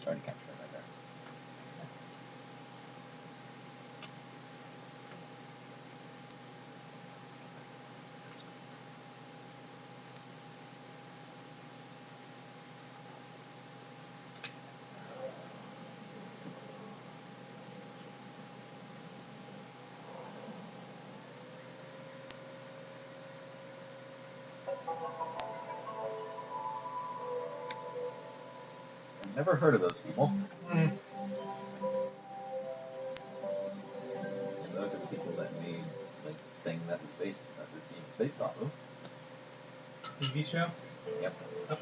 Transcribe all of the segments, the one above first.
try to capture it right there. I've never heard of those people. Mm. And those are the people that made the thing that was based that this game is based off of. TV show? Yep. Oh.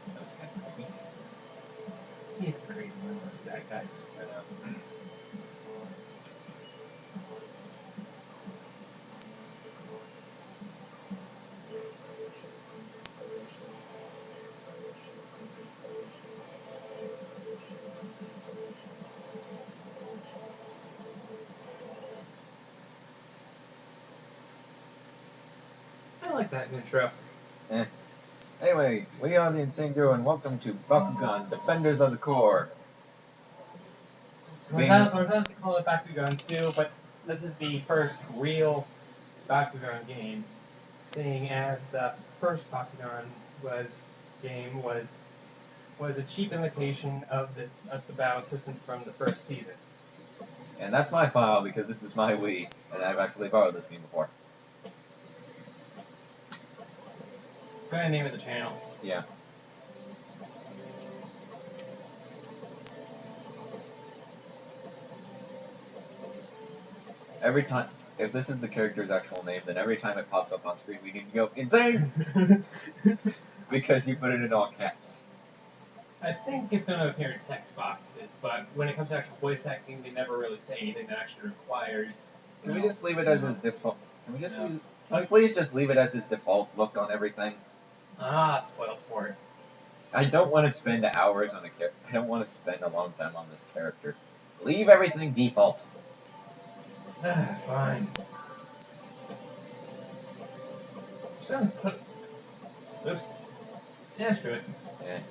That was kind of creepy. He's the reason why we're bad guys. I know. I like that intro. Anyway, we are the Insane Duo, and welcome to Bakugan, Defenders of the Core. I was about to call it Bakugan 2, but this is the first real Bakugan game, seeing as the first Bakugan game was a cheap imitation of the battle system from the first season. And that's my file because this is my Wii, and I've actually borrowed this game before. Gonna name it the channel. Yeah. Every time, if this is the character's actual name, then every time it pops up on screen, we need to go insane because you put it in all caps. I think it's going to appear in text boxes, but when it comes to actual voice acting, they never really say anything that actually requires. Can we just leave it as his default? Can we please just leave it as his default look on everything? Ah, spoiled sport. I don't want to spend hours on a character. I don't want to spend a long time on this character. Leave everything default. Fine. Just gonna put. Oops. Yeah, screw it.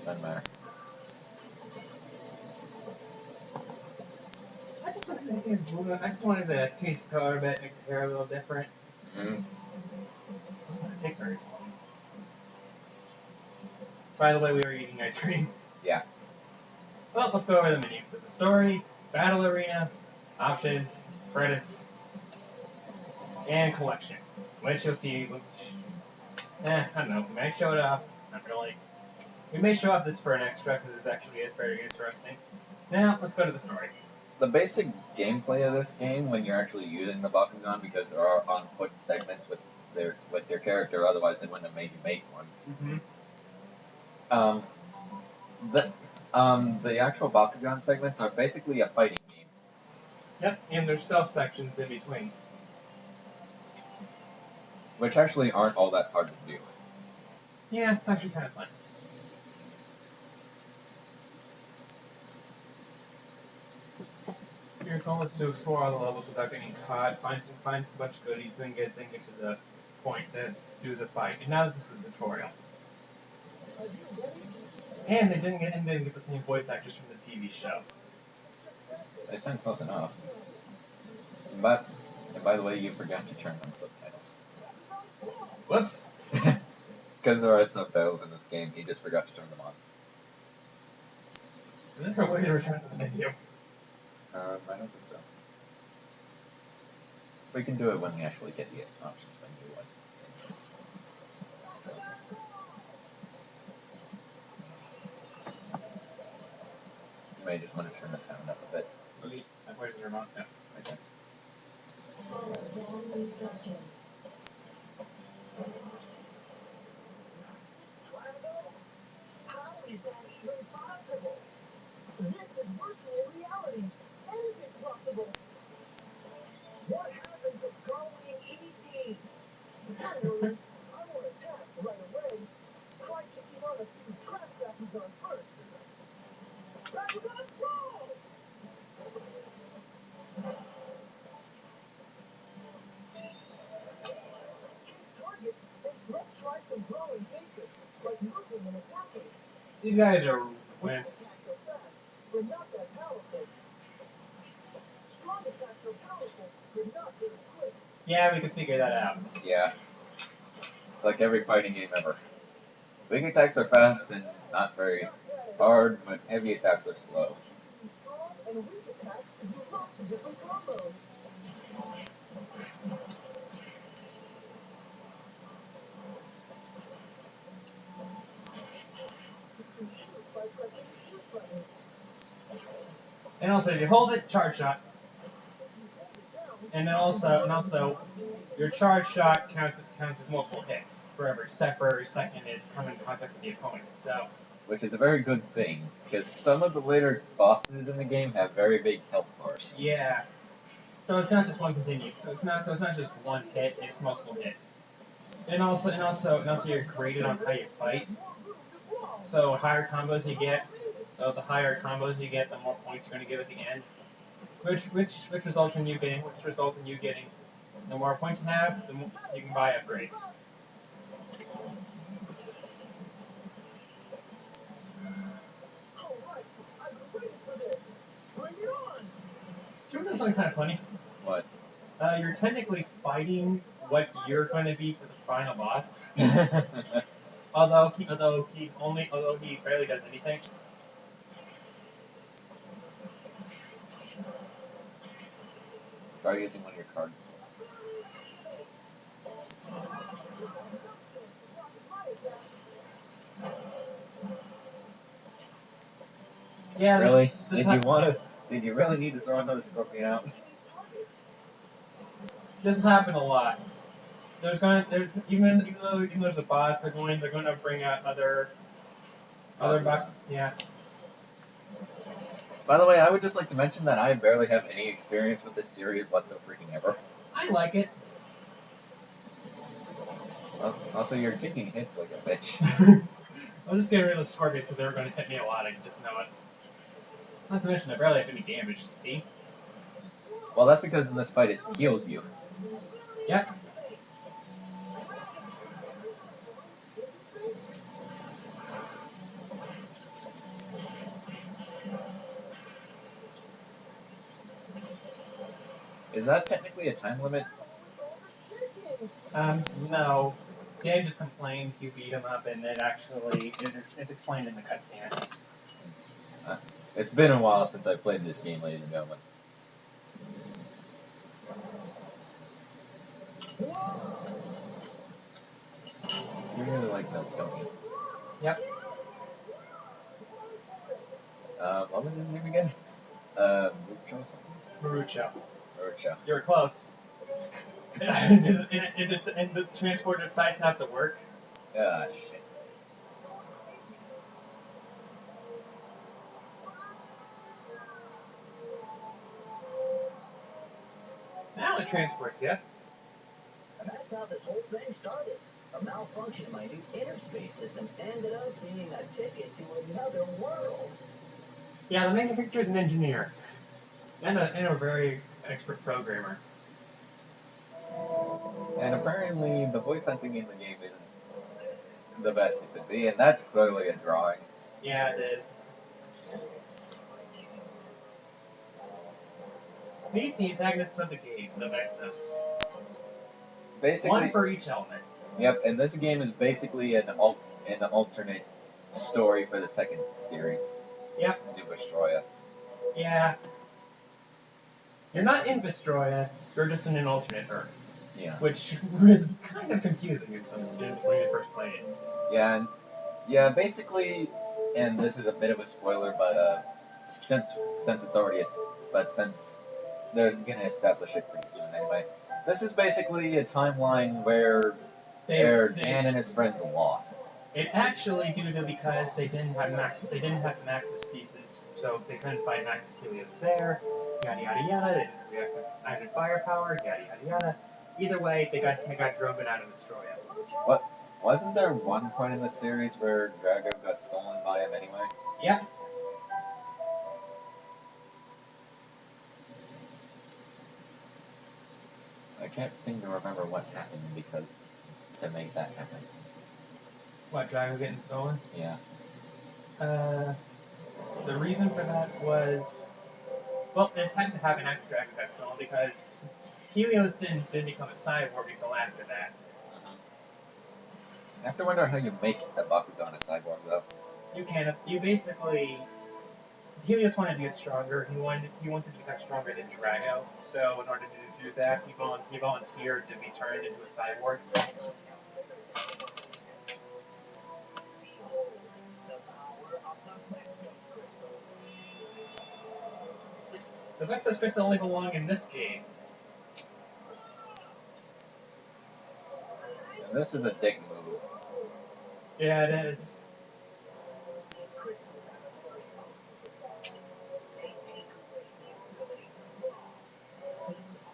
Doesn't matter. I just wanted to make things blue. I just wanted to change the color a bit, make the hair a little different. Mm-hmm. It doesn't want to take very long. By the way, we were eating ice cream. Yeah. Well, let's go over the menu. There's a story, battle arena, options, credits, and collection, which you'll see. I don't know. We may show it off. Not really. We may show off this for an extra because it actually is very interesting. Now, let's go to the story. The basic gameplay of this game, when you're actually using the Bakugan, because there are on-foot segments with your character, otherwise they wouldn't have made you make one. The actual Bakugan segments are basically a fighting game. Yep, and there's stealth sections in between. Which actually aren't all that hard to do. Yeah, it's actually kind of fun. Your goal is to explore all the levels without getting caught, find a bunch of goodies, then get to the point to do the fight. And now this is the tutorial. And they didn't get the same voice actors from the TV show. They sound close enough. But, and by the way, you forgot to turn on subtitles. Whoops! Because there are subtitles in this game, he just forgot to turn them on. Is there a way to return to the menu? I don't think so. We can do it when we actually get the options menu one. You may just want to turn the sound up a bit. Where's the remote? No, I guess. How is that even possible? This is virtual reality. Anything's possible. What happened to going easy? Finally, I won't attack right away. Try taking on a few trap Bakugan first. Bakugan Pro! Change targets and let's try some growing basics, like moving and attacking. These guys are wimps. So fast, but not that powerful. Strong attacks are powerful, but not very quick. Yeah, we can figure that out. Yeah. It's like every fighting game ever. Big attacks are fast and not very hard, but heavy attacks are slow. Strong and weak attacks do lots of different combos. You can shoot by pressing the shoot button. And also, if you hold it, charge shot. If you hold it down, And then also, your charge shot counts as multiple hits for every second it's come in contact with the opponent. So, Which is a very good thing, because some of the later bosses in the game have very big health bars. yeah. So it's not just one continued. So it's not just one hit. It's multiple hits. And also you're graded on how you fight. So higher combos you get. So the higher combos you get, the more points you're going to give at the end. Which results in you getting the more points you have, the more you can buy upgrades. all right, I've been waiting for this. Bring it on. Do you know something kind of funny? What? You're technically fighting what you're going to be for the final boss. Although he barely does anything. Try using one of your cards. Yeah. Really? Did you really need to throw another scorpion out? This has happened a lot. Even though there's a boss, they're going to bring out other yeah. By the way, I would just like to mention that I barely have any experience with this series whatsoever. I like it. Well, also, you're taking hits like a bitch. I'm just getting rid of the scorpions because they were going to hit me a lot. I can just know it. Not to mention, I barely have any damage. See? Well, that's because in this fight it heals you. Yep. Is that technically a time limit? No. Game just complains you beat him up, and it's explained in the cutscene. It's been a while since I played this game, ladies and gentlemen. You really like milk, don't you? Yep. What was his name again? Mucho something? Marucho. Mucho. You were close. And the transport decides not to work. Ah, shit. Now it transports you. And that's how this whole thing started. A malfunction in my new interspace system ended up being a ticket to another world. Yeah, the manufacturer is an engineer. And a very expert programmer. And apparently the voice acting in the game isn't the best it could be, and that's clearly a drawing. Yeah, it is. Meet the antagonists of the game, the Vexos. Basically, One for each element. Yep, and this game is basically an alternate story for the second series. Yep. New Vestroya. Yeah. You're not in Vestroya, you're just in an alternate Earth. Yeah. Which was kind of confusing when you first played it. Yeah, basically, and this is a bit of a spoiler, but since it's already since they're gonna establish it pretty soon anyway. This is basically a timeline where Dan and his friends lost. It's actually due to because they didn't have Max's pieces, so they couldn't find Max's Helios there. Yada yada yada. They didn't react to added firepower. Yada yada yada. Either way, they got driven out of Destroya. What? Wasn't there one point in the series where Drago got stolen by him anyway? Yep. I can't seem to remember what happened to make that happen. What, Drago getting stolen? Yeah. The reason for that was, well, this had to happen after Drago got stolen because Helios didn't become a cyborg until after that. I have to wonder how you make the Bakugan a cyborg, though. You basically, Helios wanted to get stronger. He wanted to become stronger than Drago. So in order to do that, he volunteered to be turned into a cyborg. The Vexus crystal only belong in this game. And this is a dick move. Yeah, it is.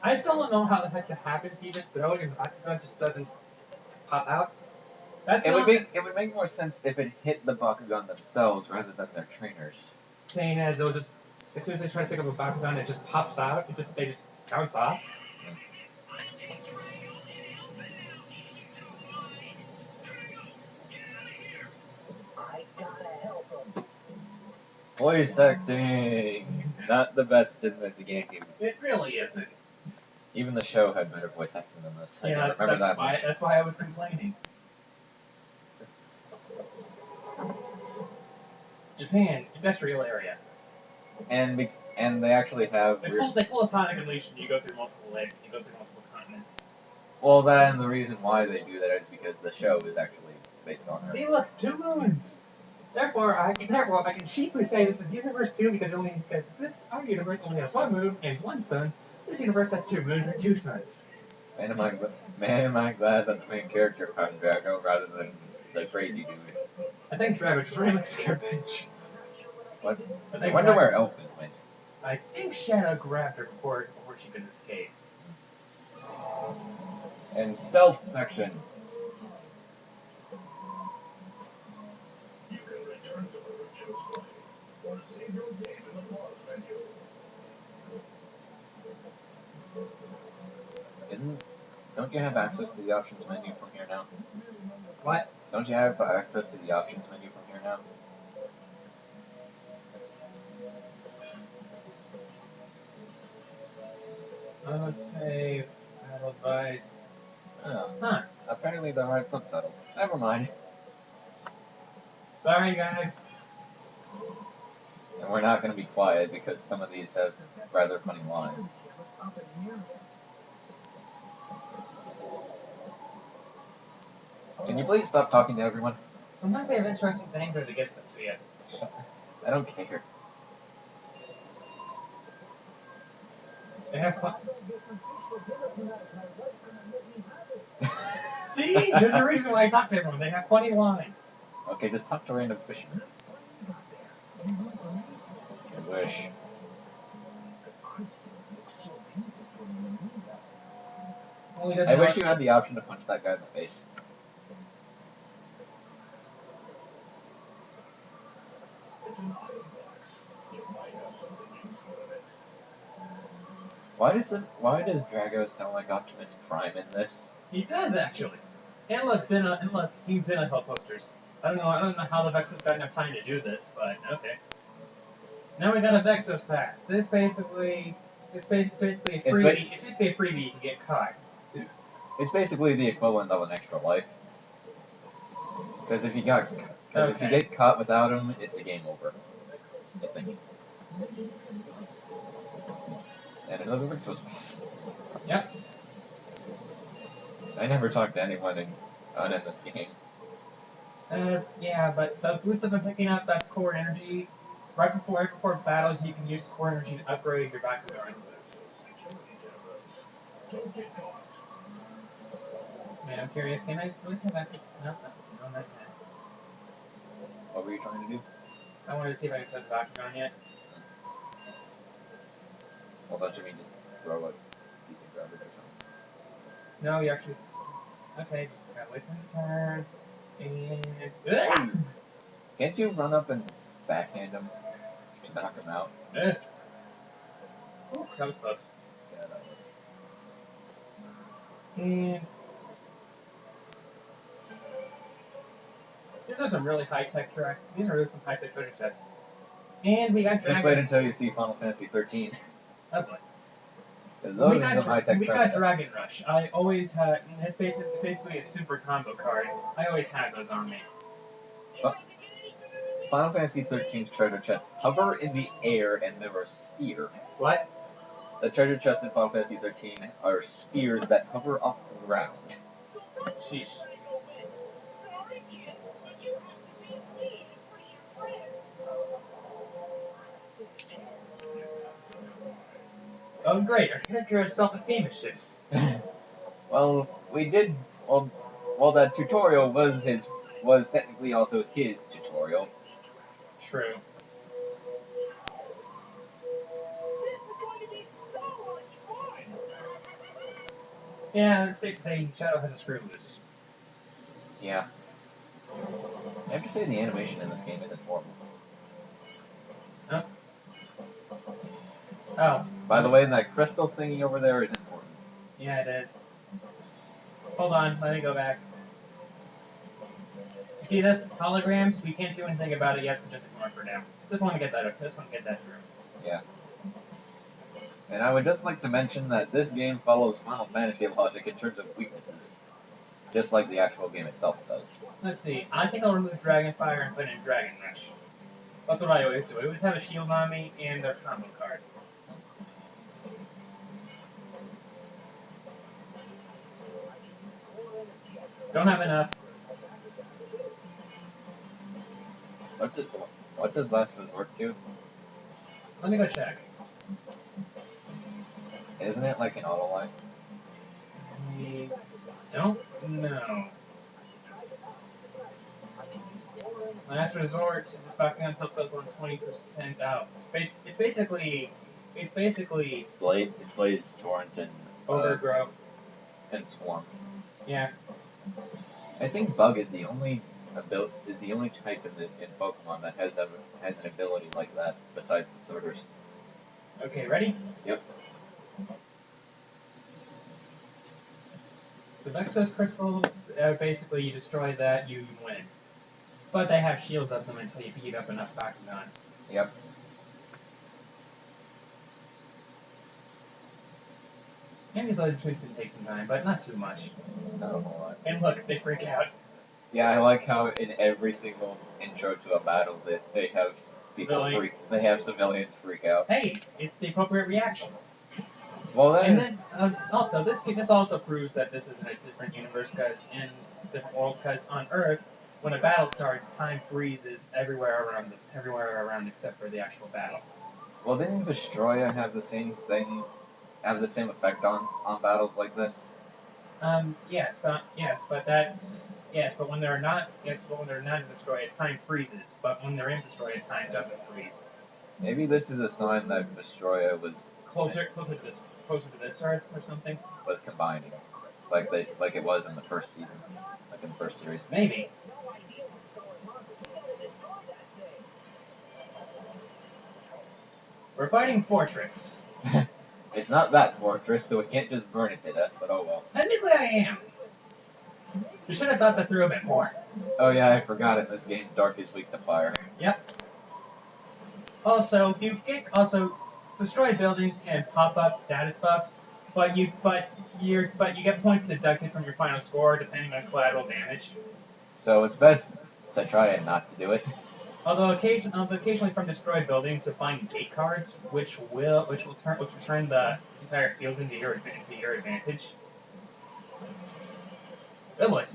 I still don't know how the heck that happens. You just throw it and the Bakugan just doesn't pop out. It would make more sense if it hit the Bakugan themselves rather than their trainers. Saying as they'll just, as soon as they try to pick up a Bakugan, it just pops out. They just bounce off. Voice acting! Not the best in this game. It really isn't. Even the show had better voice acting than this. I Yeah, remember that much. That's why I was complaining. Japan, industrial area. And they actually have... They pull a Sonic Unleashed and you go through multiple continents. Well, that and the reason why they do that is because the show is actually based on Earth. See, look, 2 moons! Therefore, I can cheaply say this is Universe 2 because our universe only has 1 moon and 1 sun. This universe has 2 moons and 2 suns. Man, am I glad that the main character found Drago rather than the crazy dude. I think Drago just ran like a scare bitch. What? I wonder where Elfin went. I think Shadow grabbed her before she could escape. And stealth section. Don't you have access to the options menu from here now? What? Don't you have access to the options menu from here now? Let's say battle advice. Oh. Huh. Apparently there aren't subtitles. Never mind. Sorry, guys. And we're not going to be quiet because some of these have rather funny lines. Can you please stop talking to everyone? Sometimes they have interesting things or they get stuff to you. I don't care. They have See? There's a reason why I talk to everyone. They have funny lines. Okay, just talk to random fishermen. I wish. I wish you had the option to punch that guy in the face. Why does Drago sound like Optimus Prime in this? He does actually. And look, he's Xenophil posters. I don't know how the Vexos got enough time to do this, but okay. Now we got a Vexos pass. It's basically a freebie. It's basically a freebie you can get caught. It's basically the equivalent of an extra life. Because if you get caught without him, it's a game over. I think. And another Vexos pass. Yep. I never talked to anyone in this game. Yeah, but the boost I've been picking up, that's core energy right before battles, you can use core energy to upgrade your Bakugan. Man, I'm curious. Can I always have access? No, not yet. What were you trying to do? I wanted to see if I could put the Bakugan yet. Well, don't you mean just throw a piece of garbage or something? No, you actually. Okay, just gotta wait for your turn. And. Hey, can't you run up and backhand him to knock him out? Ooh, that was close. Yeah, that was. And. These are some really high-tech track. These are really some high-tech treasure chests. And we got Dragon. Just wait until you see Final Fantasy 13. Oh boy. Because those are some high-tech We treasure got Dragon chests. Rush. I always had. It's basically a super combo card. I always had those on me. Final Fantasy 13's treasure chests hover in the air and they're a spear. What? The treasure chests in Final Fantasy 13 are spears that hover off the ground. Sheesh. Oh great, our character has self-esteem issues. Well, we did. Well, that tutorial was technically also his tutorial. True. Yeah, it's safe to say Shadow has a screw loose. Yeah. I have to say the animation in this game isn't horrible. Huh? Oh. By the way, that crystal thingy over there is important. Yeah, it is. Hold on, let me go back. You see this? Holograms? We can't do anything about it yet, so just ignore it for now. Just want to get that through. Yeah. And I would just like to mention that this game follows Final Fantasy logic in terms of weaknesses. Just like the actual game itself does. Let's see. I think I'll remove Dragonfire and put in Dragon Rush. That's what I always do. I always have a shield on me and their combo card. Don't have enough. What does Last Resort do? Let me go check. Isn't it like an auto line? I don't know. Last Resort, this Bakugan self goes 20% out. It's basically Blade. It's Blaze, Torrent, and Overgrow. And Swarm. Yeah. I think Bug is the only type in Pokemon that has an ability like that besides the Sorters. Okay, ready? Yep. The Vexos crystals, basically you destroy that, you win. But they have shields up them until you beat up enough Bakugan. Yep. And these other tweaks can take some time, but not too much. Not a whole lot. And look, they freak out. Yeah, I like how in every single intro to a battle that they have civilians freak out. Hey, it's the appropriate reaction. Well, then. And then, also, this also proves that this is in a different universe, because in a different world, because on Earth, when a battle starts, time freezes everywhere around except for the actual battle. Well, didn't Destroya have the same thing, have the same effect on battles like this? Yes, but when they're not in Destroya, time freezes. But when they're in Destroya, time doesn't freeze. Maybe this is a sign that Destroya was closer to this Earth or something. Was combining, like it was in the first season, like in the first series. Maybe. We're fighting Fortress. It's not that fortress, so it can't just burn it to death, but oh well. Technically I am. You should have thought that through a bit more. Oh yeah, I forgot in this game, Dark is weak to fire. Yep. Also, destroyed buildings can pop up status buffs, but you get points deducted from your final score depending on collateral damage. So it's best to try and not to do it. Although occasionally from destroyed buildings you'll find gate cards, which will turn the entire field into your advantage. Good one.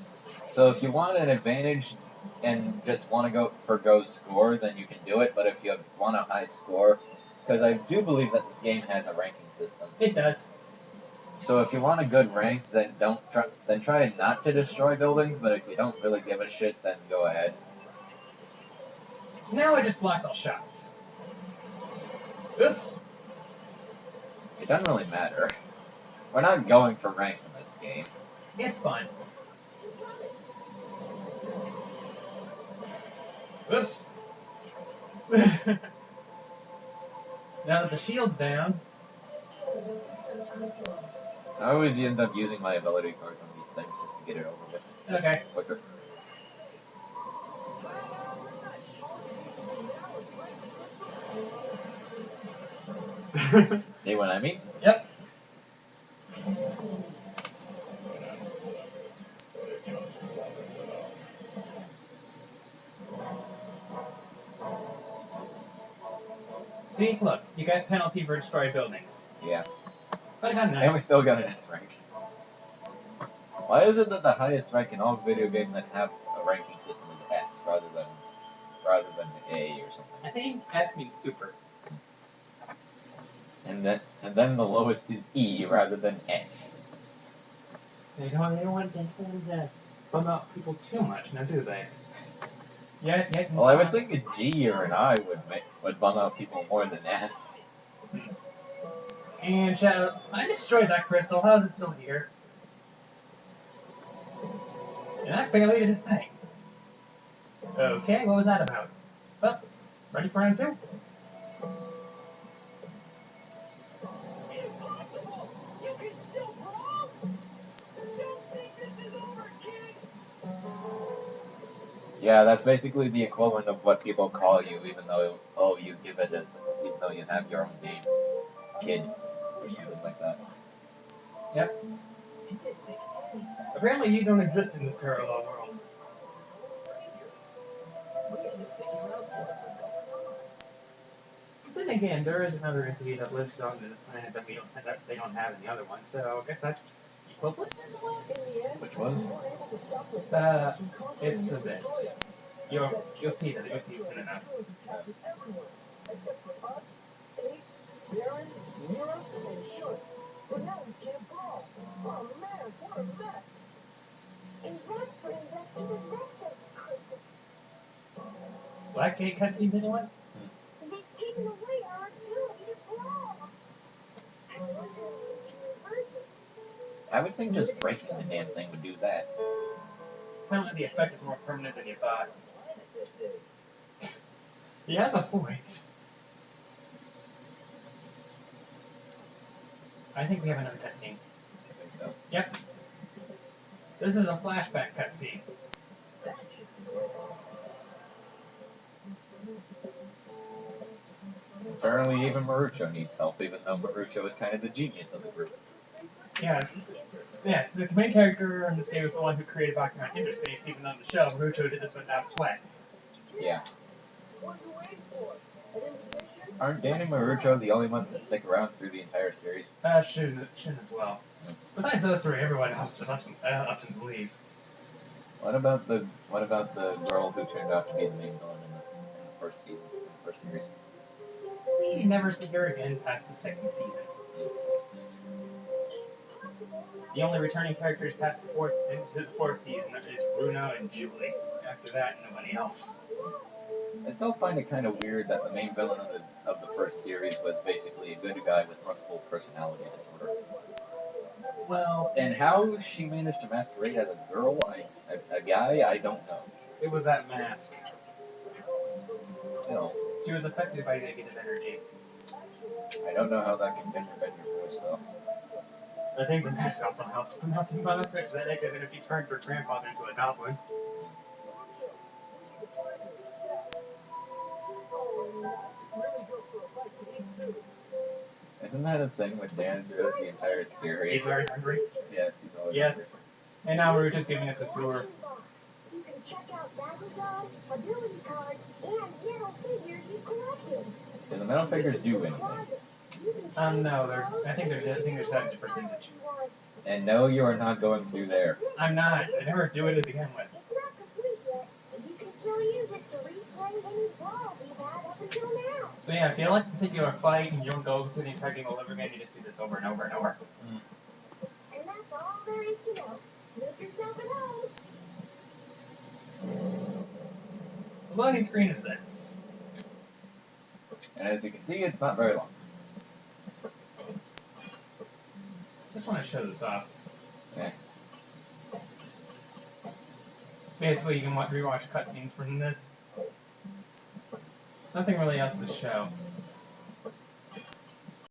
So if you want an advantage, and just want to go score, then you can do it. But if you want a high score, because I do believe that this game has a ranking system. It does. So if you want a good rank, then try not to destroy buildings. But if you don't really give a shit, then go ahead. Now I just blocked all shots. Oops. It doesn't really matter. We're not going for ranks in this game. It's fun. Oops. Now that the shield's down. I always end up using my ability cards on these things just to get it over with. Just Okay. quicker. See what I mean? Yep. See, look, you got penalty for destroyed buildings. Yeah. But I got an And we S. still got an S rank. Why is it that the highest rank in all video games that have a ranking system is S rather than A or something? I think S means super. And then the lowest is E rather than F. They don't want to bum out people too much, now do they? Yeah. Well, I would think a G or an I would bum out people more than F. And Shadow, I destroyed that crystal. How is it still here? And I barely did a thing. Okay, what was that about? Well, ready for round 2? Impossible! You can still brawl! Don't think this is over, kid! Yeah, that's basically the equivalent of what people call you, even though you give it as even though you have your own name, kid, or something like that. Yep. Apparently you don't exist in this parallel world. Then again, there is another entity that lives on this planet that they don't have in the other one, so I guess that's equivalent? Which was? It's this. You'll see that. You'll see it soon enough. Except for us, Ace, Baron, Mira, and Shun. But now we can't brawl. Oh man, what a mess! And that brings us to the message crystals. Blackgate cutscenes, anyone? They've taken away our ability to brawl. I wonder if we can reverse it. I would think just breaking the damn thing would do that. Apparently the effect is more permanent than you thought. Planet this is. He has a point. I think we have another cutscene. I think so. Yep. This is a flashback cutscene. That should be it. Apparently even Marucho needs help, even though Marucho is kind of the genius of the group. Yeah. Yes, the main character in this game is the one who created Bakugan Interspace, even though in the show, Marucho did this without sweat. Yeah. What are you waiting for? An invitation? Aren't Dan and Marucho the only ones to stick around through the entire series? Shin as well. Besides those three, everyone else just up to leave. What about the girl who turned out to be the main villain in the first season, in the first series? We never see her again past the second season. The only returning characters past the fourth season is Bruno and Julie. After that, nobody else. I still find it kind of weird that the main villain of the first series was basically a good guy with multiple personality disorder. Well, And how she managed to masquerade as a girl, a guy, I don't know. it was that mask. Still, She was affected by negative energy. I don't know how that can bend your voice though. I think the mask also helped. Not to that negative energy turned her grandfather into a goblin. Isn't that a thing with Dan throughout the entire series? He's very hungry. Yes, he's always Yes. And now we're just giving us a tour. You can check out Bakugan, ability cards, and metal figures you collected. hungry. Do the metal figures do anything? No, I think they're set to percentage. And no, you are not going through there. I'm not. I never do it to begin with. It's not complete yet, and you So yeah, if you like a particular fight and you don't go through the entire game all over again, you just do this over and over and over. And that's all there is to know. Make yourself at home. The loading screen is this. And as you can see, it's not very long. Just want to show this off. Okay. Basically, you can rewatch cutscenes from this. Nothing really else to show.